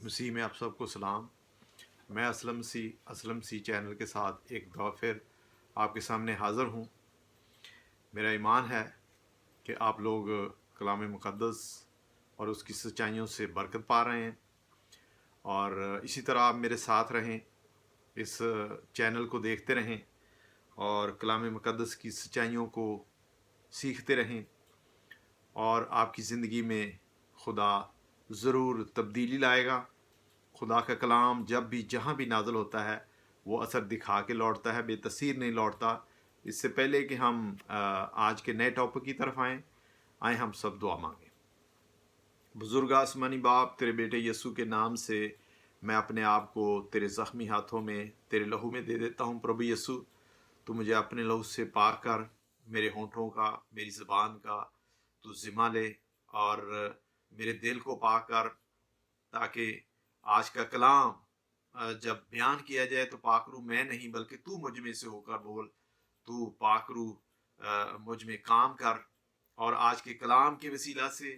मसीह में आप सबको सलाम। मैं असलम सी चैनल के साथ एक दफ़ा फिर आपके सामने हाज़िर हूँ। मेरा ईमान है कि आप लोग कलाम मुक़द्दस और उसकी सच्चाइयों से बरकत पा रहे हैं और इसी तरह आप मेरे साथ रहें, इस चैनल को देखते रहें और कलाम मुक़द्दस की सच्चाइयों को सीखते रहें और आपकी ज़िंदगी में खुदा ज़रूर तब्दीली लाएगा। खुदा का कलाम जब भी जहाँ भी नाज़िल होता है वो असर दिखा के लौटता है, बेतसीर नहीं लौटता। इससे पहले कि हम आज के नए टॉपिक की तरफ आए हम सब दुआ मांगें। बुजुर्ग आसमानी बाप, तेरे बेटे यीशु के नाम से मैं अपने आप को तेरे ज़ख्मी हाथों में, तेरे लहू में दे देता हूँ। प्रभु यीशु, तू मुझे अपने लहू से पाक कर, मेरे होंठों का, मेरी ज़बान का तू ज़िम्मा ले और मेरे दिल को पाक कर, ताकि आज का कलाम जब बयान किया जाए तो पाकरू मैं नहीं बल्कि तू मुझ में से होकर बोल। तू पाकरू मुझ में काम कर और आज के कलाम के वसीला से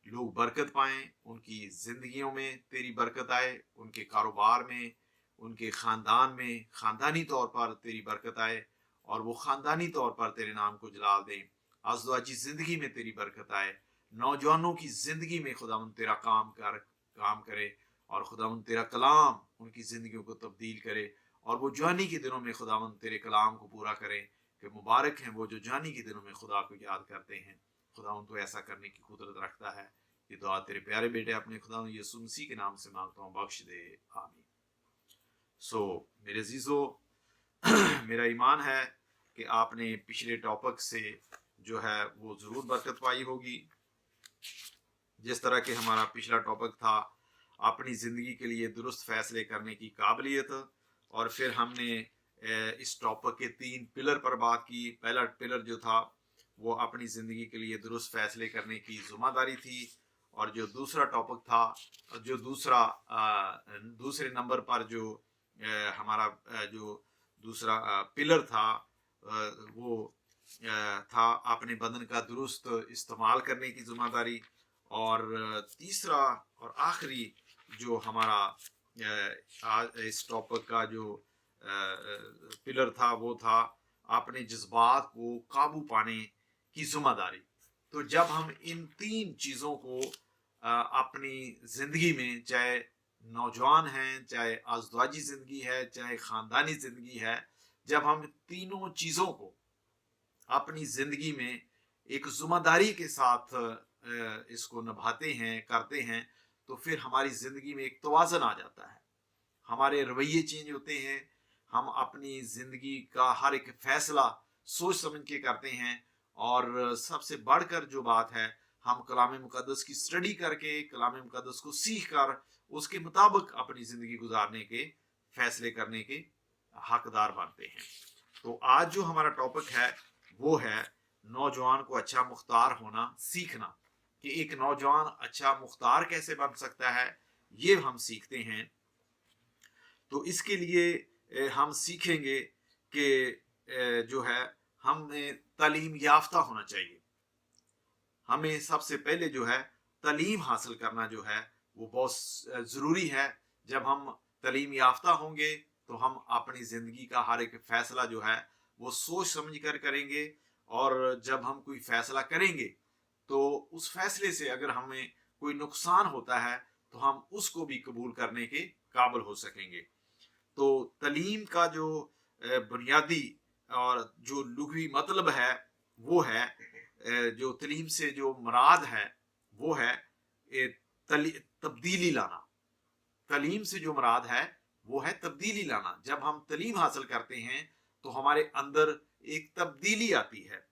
लोग बरकत पाएं, उनकी ज़िंदगियों में तेरी बरकत आए, उनके कारोबार में, उनके ख़ानदान में ख़ानदानी तौर पर तेरी बरकत आए और वो ख़ानदानी तौर पर तेरे नाम को जलाल दें। आज़दवाजी ज़िंदगी में तेरी बरकत आए, नौजवानों की ज़िंदगी में खुदावंद तेरा काम करे और खुदावंद तेरा कलाम उनकी ज़िंदगियों को तब्दील करे और वो जवानी के दिनों में खुदावंद तेरे कलाम को पूरा करें कि मुबारक हैं वो जो जवानी के दिनों में खुदा को याद करते हैं। खुदावंद तो ऐसा करने की कुदरत रखता है। ये दुआ तेरे प्यारे बेटे अपने खुदावंद यीशु मसीह के नाम से मांगता हूँ, बख्श दे, आमीन। मेरे अजीज़ो, मेरा ईमान है कि आपने पिछले टॉपिक से जो है वो ज़रूर बरकत पाई होगी। जिस तरह के हमारा पिछला टॉपिक था अपनी ज़िंदगी के लिए दुरुस्त फैसले करने की काबिलियत, और फिर हमने इस टॉपिक के 3 पिलर पर बात की। पहला पिलर जो था वो अपनी ज़िंदगी के लिए दुरुस्त फैसले करने की ज़िम्मेदारी थी, और जो दूसरा टॉपिक था, जो दूसरे नंबर पर जो हमारा जो दूसरा पिलर था वो था अपने बदन का दुरुस्त इस्तेमाल करने की ज़िम्मेदारी। और तीसरा और आखिरी जो हमारा इस टॉपिक का जो पिलर था वो था अपने जज्बात को काबू पाने की ज़िम्मेदारी। तो जब हम इन 3 चीज़ों को अपनी ज़िंदगी में, चाहे नौजवान हैं, चाहे आज़दवाजी ज़िंदगी है, चाहे ख़ानदानी ज़िंदगी है, जब हम तीनों चीज़ों को अपनी ज़िंदगी में एक ज़िम्मेदारी के साथ इसको निभाते हैं, करते हैं, तो फिर हमारी ज़िंदगी में एक तवाज़न आ जाता है। हमारे रवैये चेंज होते हैं, हम अपनी ज़िंदगी का हर एक फ़ैसला सोच समझ के करते हैं, और सबसे बढ़कर जो बात है, हम कलाम मुक़द्दस की स्टडी करके, कलाम मुक़द्दस को सीख कर उसके मुताबिक अपनी ज़िंदगी गुजारने के फ़ैसले करने के हकदार बनते हैं। तो आज जो हमारा टॉपिक है वो है नौजवान को अच्छा मुख्तार होना सीखना। कि एक नौजवान अच्छा मुख्तार कैसे बन सकता है, ये हम सीखते हैं। तो इसके लिए हम सीखेंगे कि जो है हमें तालीम याफ्ता होना चाहिए। हमें सबसे पहले जो है तालीम हासिल करना जो है वो बहुत ज़रूरी है। जब हम तालीम याफ्ता होंगे तो हम अपनी ज़िंदगी का हर एक फ़ैसला जो है वो सोच समझ कर करेंगे, और जब हम कोई फ़ैसला करेंगे तो उस फैसले से अगर हमें कोई नुकसान होता है तो हम उसको भी कबूल करने के काबिल हो सकेंगे। तो तालीम का जो बुनियादी और जो लुग़वी मतलब है वो है, जो तालीम से जो मुराद है वो है तब्दीली लाना। तालीम से जो मुराद है वो है तब्दीली लाना। जब हम तालीम हासिल करते हैं तो हमारे अंदर एक तब्दीली आती है,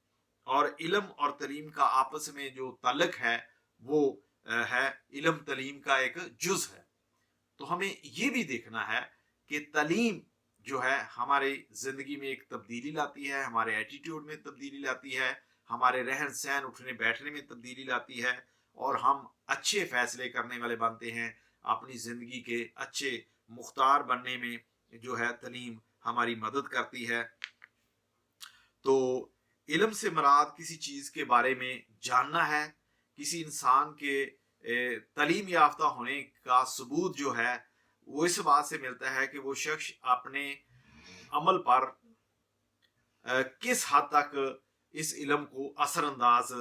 और इल्म और तालीम का आपस में जो ताल्लुक है वो है इल्म तालीम का एक जुज़ है। तो हमें ये भी देखना है कि तालीम जो है हमारे ज़िंदगी में एक तब्दीली लाती है, हमारे एटीट्यूड में तब्दीली लाती है, हमारे रहन सहन उठने बैठने में तब्दीली लाती है, और हम अच्छे फ़ैसले करने वाले बनते हैं। अपनी ज़िंदगी के अच्छे मुख्तार बनने में जो है तालीम हमारी मदद करती है। तो इल्म से मुराद किसी चीज़ के बारे में जानना है, किसी इंसान के तालीम याफ्ता होने का सबूत जो है वो इस बात से मिलता है कि वो शख्स अपने अमल पर किस हद तक इस इल्म को असरअंदाज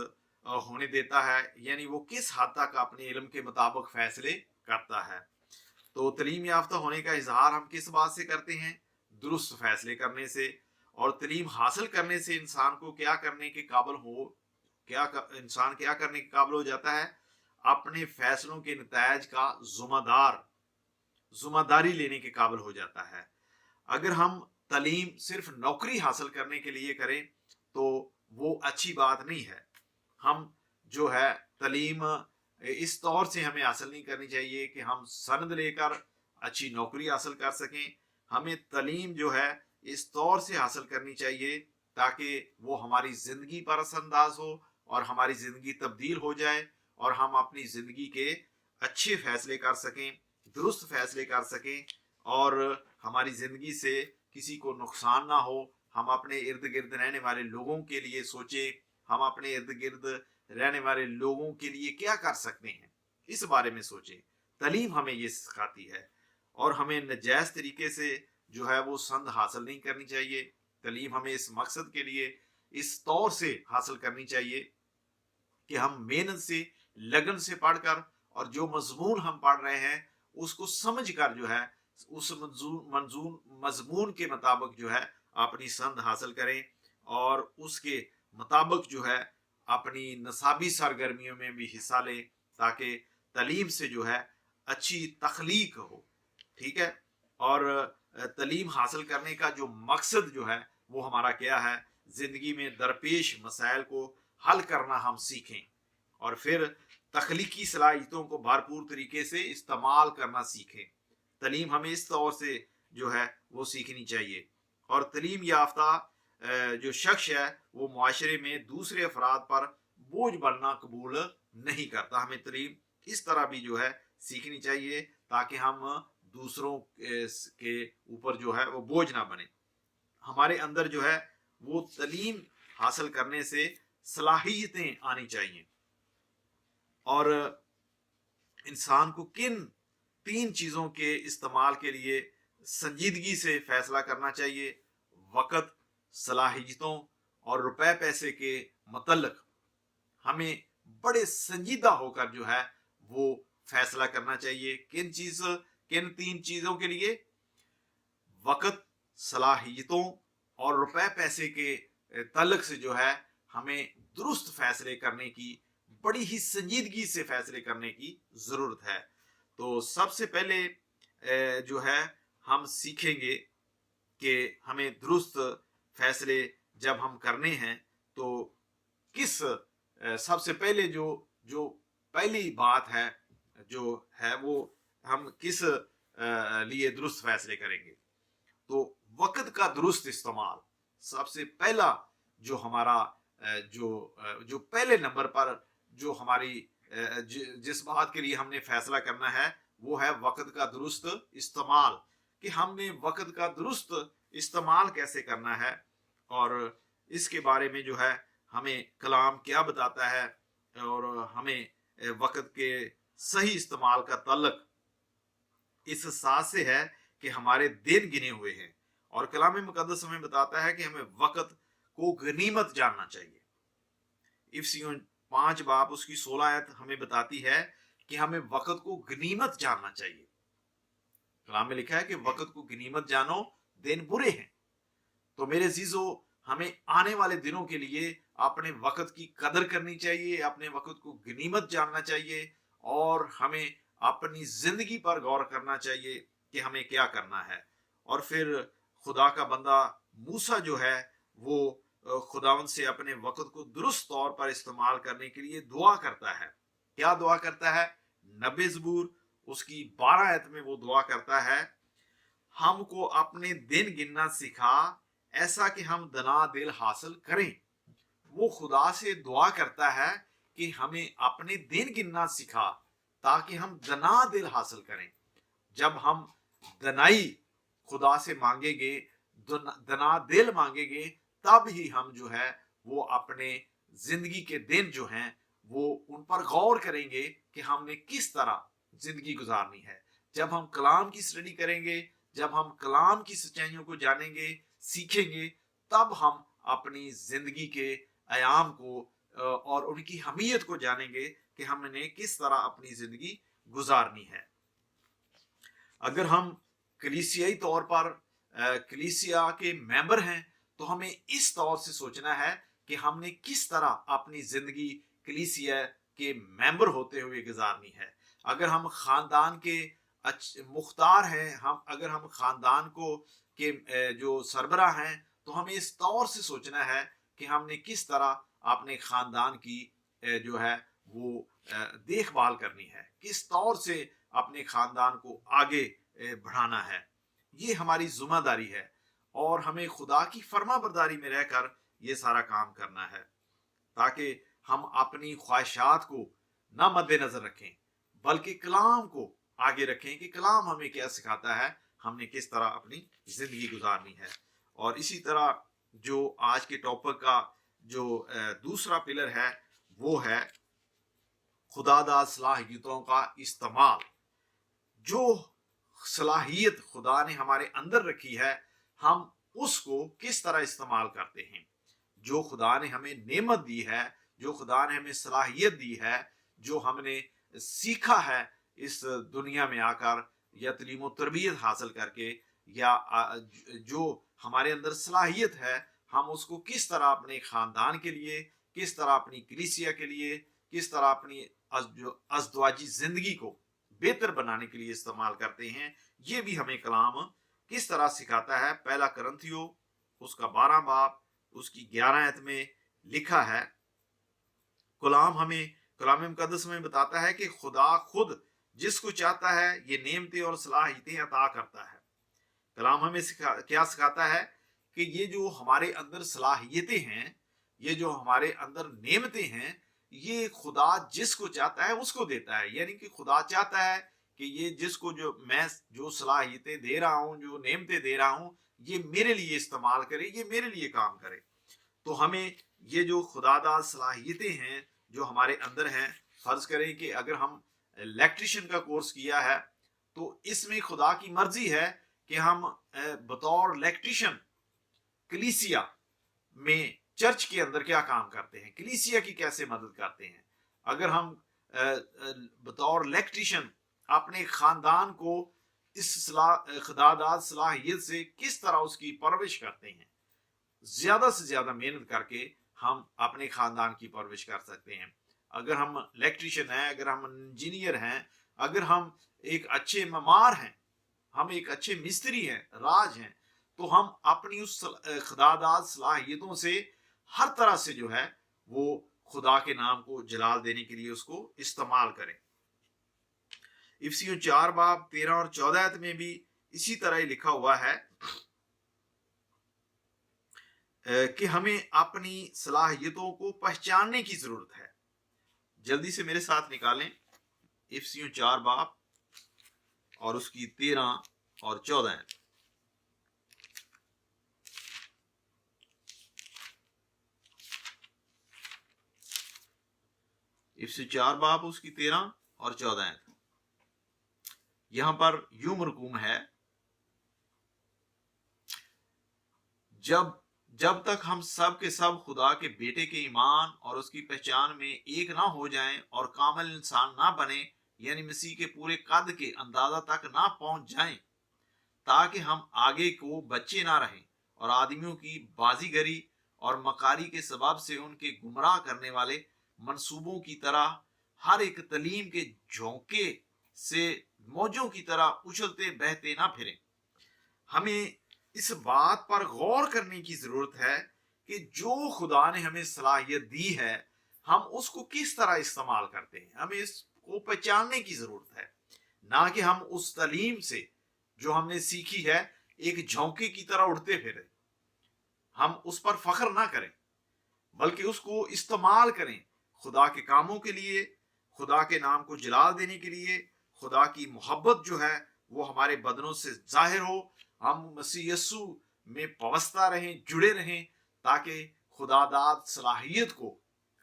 होने देता है, यानी वो किस हद तक अपने इल्म के मुताबिक फैसले करता है। तो तलीम याफ्ता होने का इजहार हम किस बात से करते हैं? दुरुस्त फैसले करने से। और तलीम हासिल करने से इंसान को क्या करने के काबिल हो, इंसान क्या करने के काबिल हो जाता है? अपने फैसलों के नतायज का जुम्मेदारी लेने के काबिल हो जाता है। अगर हम तालीम सिर्फ नौकरी हासिल करने के लिए करें तो वो अच्छी बात नहीं है। हम जो है तालीम इस तौर से हमें हासिल नहीं करनी चाहिए कि हम सनद लेकर अच्छी नौकरी हासिल कर सकें। हमें तालीम जो है इस तौर से हासिल करनी चाहिए ताकि वो हमारी ज़िंदगी पर असरअंदाज हो और हमारी ज़िंदगी तब्दील हो जाए और हम अपनी ज़िंदगी के अच्छे फैसले कर सकें, दुरुस्त फैसले कर सकें और हमारी ज़िंदगी से किसी को नुकसान ना हो। हम अपने इर्द गिर्द रहने वाले लोगों के लिए सोचें, हम अपने इर्द गिर्द रहने वाले लोगों के लिए क्या कर सकते हैं इस बारे में सोचें। तालीम हमें ये सिखाती है और हमें नजायज़ तरीके से जो है वो संद हासिल नहीं करनी चाहिए। तालीम हमें इस मकसद के लिए इस तौर से हासिल करनी चाहिए कि हम मेहनत से, लगन से पढ़कर और जो मजमून हम पढ़ रहे हैं उसको समझ कर जो है उस मजमून के मुताबिक जो है अपनी संद हासिल करें और उसके मुताबिक जो है अपनी नसाबी सरगर्मियों में भी हिस्सा लें ताकि तालीम से जो है अच्छी तख्लीक हो। ठीक है। और तालीम हासिल करने का जो मकसद जो है वो हमारा क्या है? ज़िंदगी में दरपेश मसाइल को हल करना हम सीखें और फिर तख्लीकी सलाहियतों को भरपूर तरीके से इस्तेमाल करना सीखें। तालीम हमें इस तौर से जो है वो सीखनी चाहिए। और तालीम याफ्ता जो शख्स है वो मुआशरे में दूसरे अफराद पर बोझ बनना कबूल नहीं करता। हमें तालीम इस तरह भी जो है सीखनी चाहिए ताकि हम दूसरों के ऊपर जो है वो बोझ ना बने। हमारे अंदर जो है वो तालीम हासिल करने से सलाहियतें आनी चाहिए। और इंसान को किन 3 चीज़ों के इस्तेमाल के लिए संजीदगी से फैसला करना चाहिए? वक़्त, सलाहियतों और रुपए पैसे के मतलब हमें बड़े संजीदा होकर जो है वो फैसला करना चाहिए। किन 3 चीज़ों के लिए? वक़्त, सलाहियतों और रुपए पैसे के तल्लुक से जो है हमें दुरुस्त फैसले करने की, बड़ी ही संजीदगी से फैसले करने की ज़रूरत है। तो सबसे पहले जो है हम सीखेंगे कि हमें दुरुस्त फैसले जब हम करने हैं तो किस सबसे पहले जो पहली बात है जो है वो हम किस लिए दुरुस्त फैसले करेंगे? तो वक़्त का दुरुस्त इस्तेमाल सबसे पहला जो हमारा जो पहले नंबर पर जो हमारी जिस बात के लिए हमने फैसला करना है वो है वक़्त का दुरुस्त इस्तेमाल, कि हमने वक़्त का दुरुस्त इस्तेमाल कैसे करना है और इसके बारे में जो है हमें कलाम क्या बताता है और हमें वक़्त के सही इस्तेमाल का तल्लुक इस साथ से है कि हमारे दिन गिने हुए हैं। और कलाम मुकद्दस हमें बताता है कि हमें वक़्त को गनीमत जानना चाहिए। इफ्सियों 5 बाब उसकी 16 आयत हमें बताती है कि हमें वक़्त को गनीमत जानना चाहिए। कलाम में लिखा है कि वक़्त को गनीमत जानो, दिन बुरे हैं। तो मेरे अजीजों, हमें आने वाले दिनों के लिए अपने वक़्त की कदर करनी चाहिए, अपने वक़्त को गनीमत जानना चाहिए और हमें अपनी ज़िंदगी पर गौर करना चाहिए कि हमें क्या करना है। और फिर खुदा का बंदा मूसा जो है वो खुदावंद से अपने वक़्त को दुरुस्त तौर पर इस्तेमाल करने के लिए दुआ करता है। क्या दुआ करता है? 90 ज़बूर उसकी 12 आयत में वो दुआ करता है, हमको अपने दिन गिनना सिखा ऐसा कि हम दना दिल हासिल करें। वो खुदा से दुआ करता है कि हमें अपने दिन गिनना सिखा ताकि हम दना दिल हासिल करें। जब हम दनाई खुदा से मांगेंगे, दना दिल मांगेंगे, तब ही हम जो है वो अपने जिंदगी के दिन जो हैं वो उन पर गौर करेंगे कि हमने किस तरह जिंदगी गुजारनी है। जब हम कलाम की स्टडी करेंगे, जब हम कलाम की सच्चाइयों को जानेंगे, सीखेंगे, तब हम अपनी जिंदगी के आयाम को और उनकी अहमियत को जानेंगे कि हमने किस तरह अपनी जिंदगी गुजारनी है। अगर हम कलीसियाई तौर पर कलीसिया के मेंबर हैं तो हमें इस तौर से सोचना है कि हमने किस तरह अपनी जिंदगी कलीसिया के मेंबर होते हुए गुजारनी है। अगर हम खानदान के मुख्तार हैं, अगर हम खानदान को के जो सरबराह हैं, तो हमें इस तौर से सोचना है कि हमने किस तरह अपने खानदान की जो है वो देखभाल करनी है, किस तौर से अपने खानदान को आगे बढ़ाना है। ये हमारी जिम्मेदारी है और हमें खुदा की फर्माबरदारी में रहकर ये सारा काम करना है, ताकि हम अपनी ख्वाहिशात को ना मद्देनजर रखें बल्कि कलाम को आगे रखें कि कलाम हमें क्या सिखाता है, हमने किस तरह अपनी जिंदगी गुजारनी है। और इसी तरह जो आज के टॉपिक का जो दूसरा पिलर है वो है खुदादाद सलाहियतों का इस्तेमाल। जो सलाहियत खुदा ने हमारे अंदर रखी है, हम उसको किस तरह इस्तेमाल करते हैं। जो खुदा ने हमें नेमत दी है, जो खुदा ने हमें सलाहियत दी है, जो हमने सीखा है इस दुनिया में आकर या तलीम व तरबियत हासिल करके, या जो हमारे अंदर सलाहियत है, हम उसको किस तरह अपने खानदान के लिए, किस तरह अपनी कलीसिया के लिए, किस तरह अपनी अज़दवाजी जिंदगी को बेहतर बनाने के लिए इस्तेमाल करते हैं। ये भी हमें कलाम किस तरह सिखाता है। पहला करंथियो उसका 12 बाब उसकी 11 आयत में लिखा है, कलाम मुकद्दस में बताता है कि खुदा खुद जिसको चाहता है ये नेमतें और सलाहियतें अता करता है। कलाम हमें क्या सिखाता है कि ये जो हमारे अंदर सलाहियतें हैं, ये जो हमारे अंदर नेमतें हैं, ये खुदा जिसको चाहता है उसको देता है। यानी कि खुदा चाहता है कि ये जिसको मैं जो सलाहियतें दे रहा हूँ, जो नेमतें दे रहा हूँ, ये मेरे लिए इस्तेमाल करे, ये मेरे लिए काम करे। तो हमें ये जो खुदादाद सलाहियतें हैं जो हमारे अंदर हैं, फर्ज करें कि अगर हम इलेक्ट्रिशियन का कोर्स किया है तो इसमें खुदा की मर्जी है कि हम बतौर इलेक्ट्रिशियन कलीसिया में चर्च के अंदर क्या काम करते हैं, कलीसिया की कैसे मदद करते हैं। अगर हम बतौर इलेक्ट्रिशियन अपने खानदान को इस खुदादाद सलाहियत से किस तरह उसकी परवरिश करते हैं, ज्यादा से ज्यादा मेहनत करके हम अपने खानदान की परवरिश कर सकते हैं। अगर हम इलेक्ट्रिशियन हैं, अगर हम इंजीनियर हैं, अगर हम एक अच्छे ममार हैं, हम एक अच्छे मिस्त्री हैं, राज हैं, तो हम अपनी उस खुदादाद सलाहियतों से हर तरह से जो है वो खुदा के नाम को जलाल देने के लिए उसको इस्तेमाल करें। इफिसियों 4 बाब 13 और 14 में भी इसी तरह ही लिखा हुआ है कि हमें अपनी सलाहियतों को पहचानने की जरूरत है। जल्दी से मेरे साथ निकालें इफिसियों 4 बाब और उसकी 13 और 14। इफिसियों 4 बाब उसकी 13 और 14। यहां पर यूं मरकूम है, जब तक हम सब के सब खुदा के बेटे के ईमान और उसकी पहचान में एक ना हो जाएं और कामिल इंसान ना बने, यानी मसीह के पूरे कद के अंदाजा तक ना पहुंच जाएं, ताकि हम आगे को बच्चे ना रहें और आदमियों की बाजीगरी और मकारी के सबब से उनके गुमराह करने वाले मंसूबों की तरह हर एक तलीम के झोंके से मौजों की तरह उछलते बहते ना फिरें। हमें इस बात पर गौर करने की जरूरत है कि जो खुदा ने हमें सलाहियत दी है, हम उसको किस तरह इस्तेमाल करते हैं। हमें इसको पहचानने की जरूरत है, ना कि हम उस तालीम से जो हमने सीखी है एक झोंके की तरह उड़ते फिरे। हम उस पर फख्र ना करें बल्कि उसको इस्तेमाल करें खुदा के कामों के लिए, खुदा के नाम को जलाल देने के लिए। खुदा की मोहब्बत जो है वो हमारे बदनों से जाहिर हो, हम मसीह यस्सु में पवस्ता रहें, जुड़े रहें, ताकि खुदादाद सलाहियत को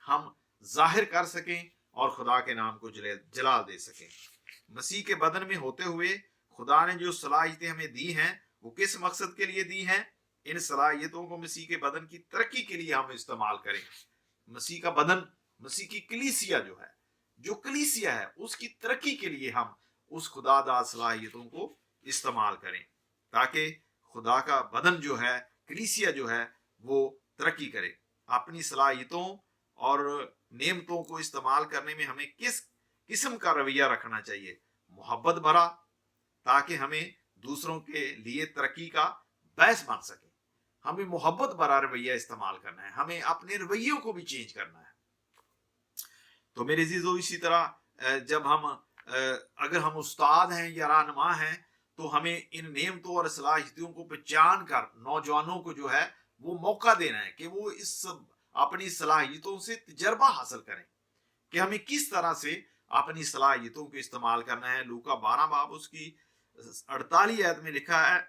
हम ज़ाहिर कर सकें और खुदा के नाम को जलाल दे सकें। मसीह के बदन में होते हुए खुदा ने जो सलाहियतें हमें दी हैं वो किस मकसद के लिए दी हैं? इन सलाहियतों को मसीह के बदन की तरक्की के लिए हम इस्तेमाल करें। मसीह का बदन, मसीह की कलीसिया जो है, जो कलीसिया है, उसकी तरक्की के लिए हम उस खुदादाद सलाहियतों को इस्तेमाल करें, ताकि खुदा का बदन जो है, कलीसिया जो है, वो तरक्की करे। अपनी सलाहियतों और नेमतों को इस्तेमाल करने में हमें किस किस्म का रवैया रखना चाहिए? मोहब्बत भरा, ताकि हमें दूसरों के लिए तरक्की का बायस बन सके। हमें मोहब्बत भरा रवैया इस्तेमाल करना है, हमें अपने रवैयों को भी चेंज करना है। तो मेरे अजीजों, इसी तरह जब हम अगर हम उस्ताद हैं या रहनुमा हैं, तो हमें इन नेमतों और सलाहियतों को पहचान कर नौजवानों को जो है वो मौका देना है कि वो इस अपनी सलाहियतों से तजर्बा हासिल करें कि हमें किस तरह से अपनी सलाहियतों को इस्तेमाल करना है। लूका 12 बाब उसकी 48 आयत में लिखा है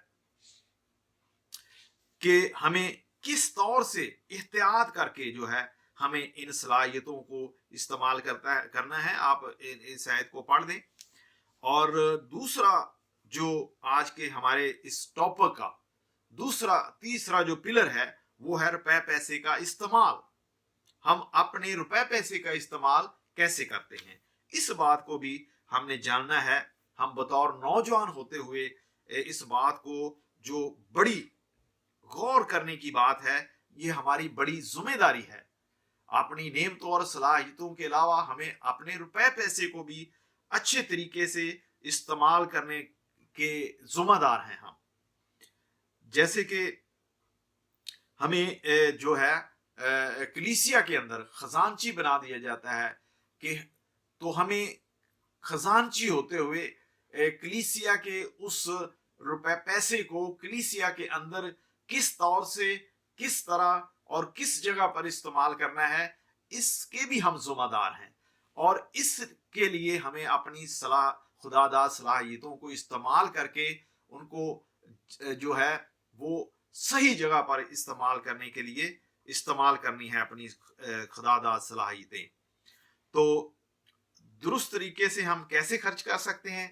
कि हमें किस तौर से एहतियात करके जो है हमें इन सलाहियतों को इस्तेमाल करना है। आप इस आयत को पढ़ दें। और दूसरा जो आज के हमारे इस टॉपिक का तीसरा जो पिलर है वो है रुपए पैसे का इस्तेमाल। हम अपने रुपए पैसे का इस्तेमाल कैसे करते हैं, इस बात को भी हमने जानना है। हम बतौर नौजवान होते हुए इस बात को जो बड़ी गौर करने की बात है, ये हमारी बड़ी जिम्मेदारी है। अपनी नेमतों और सलाहियतों के अलावा हमें अपने रुपए पैसे को भी अच्छे तरीके से इस्तेमाल करने के जिम्मेदार हैं हम। जैसे कि हमें जो है कलीसिया के अंदर खजांची बना दिया जाता है कि तो हमें खजांची होते हुए कलीसिया के उस रुपए पैसे को कलीसिया के अंदर किस तौर से, किस तरह और किस जगह पर इस्तेमाल करना है, इसके भी हम जिम्मेदार हैं। और इसके लिए हमें अपनी खुदादाद सलाहियतों को इस्तेमाल करके उनको जो है वो सही जगह पर इस्तेमाल करने के लिए इस्तेमाल करनी है अपनी खुदादाद सलाहियतें। तो दुरुस्त तरीके से हम कैसे खर्च कर सकते हैं?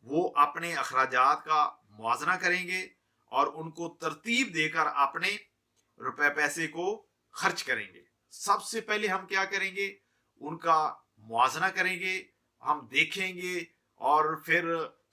वो अपने अखराजात का मुआवजा करेंगे और उनको तरतीब देकर अपने रुपए पैसे को खर्च करेंगे। सबसे पहले हम क्या करेंगे? उनका मुआवजा करेंगे, हम देखेंगे और फिर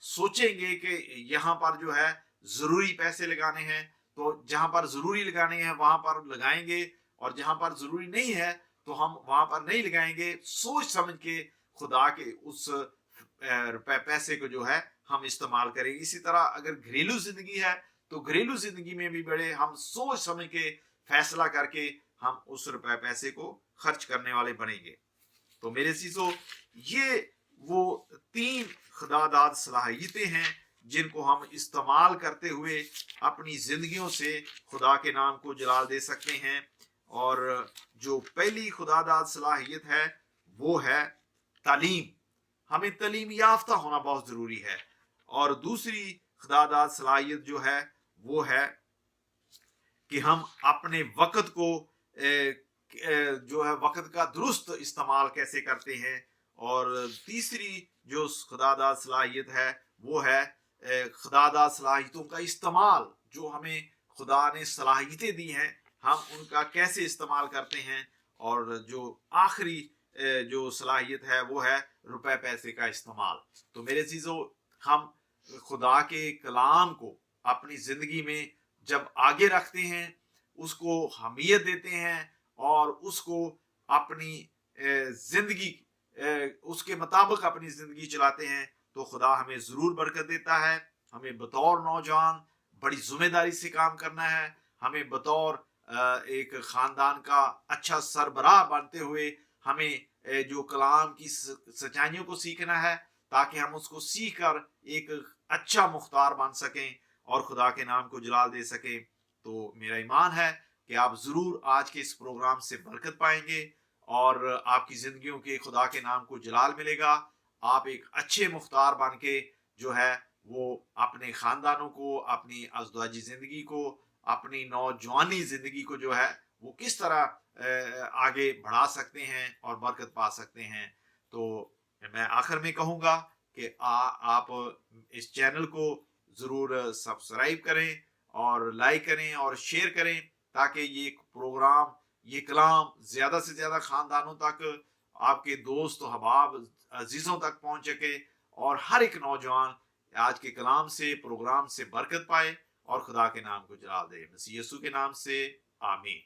सोचेंगे कि यहाँ पर जो है जरूरी पैसे लगाने हैं, तो जहाँ पर जरूरी लगाने हैं वहां पर लगाएंगे, और जहाँ पर जरूरी नहीं है तो हम वहां पर नहीं लगाएंगे। सोच समझ के खुदा के उस रुपए पैसे को जो है हम इस्तेमाल करेंगे। इसी तरह अगर घरेलू जिंदगी है तो घरेलू जिंदगी में भी बड़े हम सोच समझ के फैसला करके हम उस रुपए पैसे को खर्च करने वाले बनेंगे। तो मेरे चीजों, ये वो 3 खुदादाद सलाहियतें हैं जिनको हम इस्तेमाल करते हुए अपनी जिंदगियों से खुदा के नाम को जलाल दे सकते हैं। और जो पहली खुदादाद सलाहियत है वो है तालीम। हमें तालीम याफ्ता होना बहुत जरूरी है। और दूसरी खुदादाद सलाहियत जो है वो है कि हम अपने वक्त को जो है वक्त का दुरुस्त इस्तेमाल कैसे करते हैं। और तीसरी जो खुदादाद सलाहियत है वो है खुदादाद सलाहियतों का इस्तेमाल। जो हमें खुदा ने सलाहियतें दी हैं हम उनका कैसे इस्तेमाल करते हैं। और जो आखिरी जो सलाहियत है वो है रुपए पैसे का इस्तेमाल। तो मेरे चीज़ों, हम खुदा के कलाम को अपनी ज़िंदगी में जब आगे रखते हैं, उसको अहमियत देते हैं और उसको अपनी ज़िंदगी उसके मुताबिक अपनी ज़िंदगी चलाते हैं, तो खुदा हमें ज़रूर बरकत देता है। हमें बतौर नौजवान बड़ी जिम्मेदारी से काम करना है। हमें बतौर एक ख़ानदान का अच्छा सरबराह बनते हुए हमें जो कलाम की सच्चाइयों को सीखना है, ताकि हम उसको सीख कर एक अच्छा मुख्तार बन सकें और खुदा के नाम को जलाल दे सकें। तो मेरा ईमान है कि आप ज़रूर आज के इस प्रोग्राम से बरकत पाएंगे और आपकी ज़िंदगियों के खुदा के नाम को जलाल मिलेगा। आप एक अच्छे मुख्तार बन के जो है वो अपने ख़ानदानों को, अपनी अज़दवाजी ज़िंदगी को, अपनी नौजवानी ज़िंदगी को जो है وہ کس طرح آگے بڑھا سکتے ہیں اور برکت پا سکتے ہیں۔ تو میں آخر میں کہوں گا کہ آپ اس چینل کو ضرور سبسکرائب کریں اور لائک کریں اور شیئر کریں، تاکہ یہ پروگرام، یہ کلام زیادہ سے زیادہ خاندانوں تک، آپ کے دوست و احباب عزیزوں تک پہنچ سکے، اور ہر ایک نوجوان آج کے کلام سے، پروگرام سے برکت پائے اور خدا کے نام کو جلال دے۔ مسیح یسوع کے نام سے آمین۔